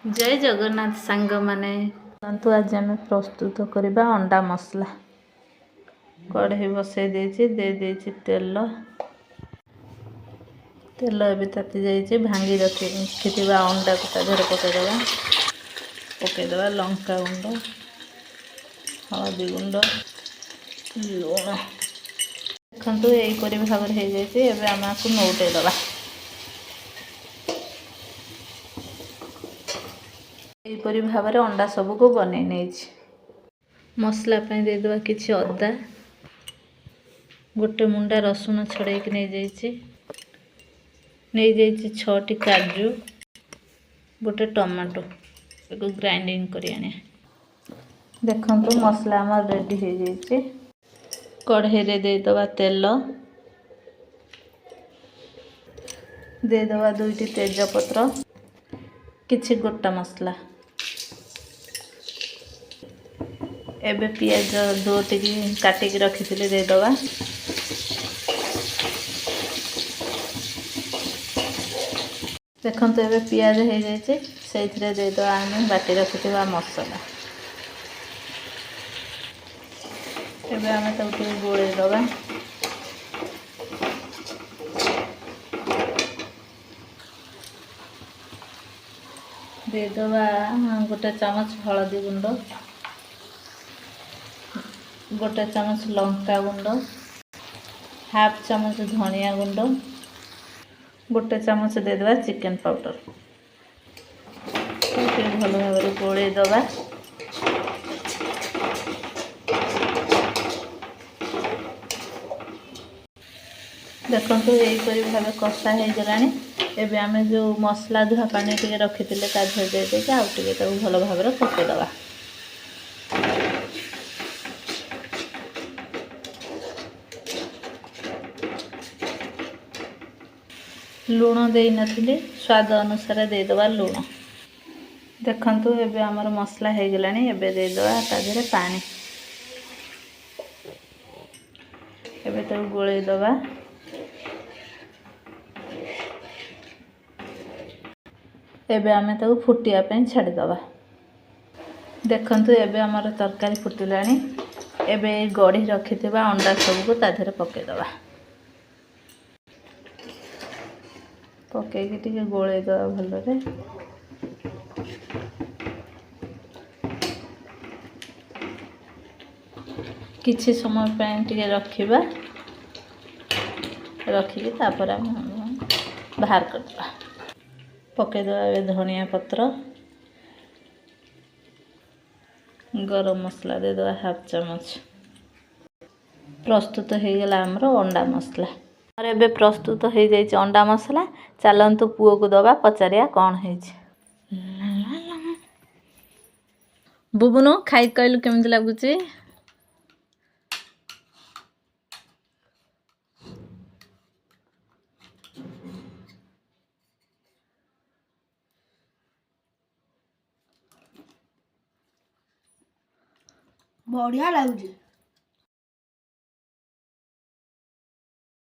जय जगन्नाथ सांग माने तो आज आम प्रस्तुत करवा अंडा मसला। कढ़ई बसई दे तेल तेल ए ताती जाइए भांगी रखि अंडा को तादेह पकईदे लंका गुंड हलदी गुंड लुण देखु यहीपरी भाव हो जाए। आम आपको नौटेदवा यहीपरी भाव में अंडा सबको बन मसला देदेवा किसी अदा गोटे मुंडा रसुण छड़े नहीं जाइए 6टी काजू गोटे टमाटो को ग्राइंडिंग कर देखु मसला आम रेडी हो जाइए। कढ़ई रे देदेवा तेल देदेवा 2टी तेजपत्र किछि गोटा मसला एबे पियाज 2टी काटिकी रखी देदेवा देखो ए पियाज हो जाए से देदेवा आम बाटी रखि मसला एबे आम गोलैदवा देदेवा गोटे चामच हलदी गुंड गोटे चामच लंका गुंड हाफ चामच धनिया गुंड गोटे चामच देदेवा चिकन पाउडर भल भाव गोलैदवा देखो यहीपरी भाव कषा हो गला। एबे आमे जो मसला धुआ पानी टे रखी देदेक आउ टे भल भाव पकईदवा लुण दे नथिले स्वाद अनुसार देदेवा लुण देखंतु एबे हमर मसला हो गलानी। एबे देदेवा तादेरे पानी एबे तो गोलैदवा एबे आमे ताको फुटिया पे छाड़ीदवा देखंतु एबे हमर तरकारी फुटिलानी। एबे गढ़ी रखिथिबा अंडा सबको तादेरे पकईदवा पकईकी टिके गोलैदवा भलरे किछि समय पे टिके रखिबा रखिकी तापर हम बाहर करदवा पकईदवा धनिया पत्र गरम मसला देदेवा हाफ चामच प्रस्तुत हो गला आमर अंडा मसला और एबे प्रस्तुत हो जाए अंडा मसला। चलतु पुओ को दबा पचारिया कौन है बुबुनु खाई कहलु केमती लगुच बढ़िया लगुच।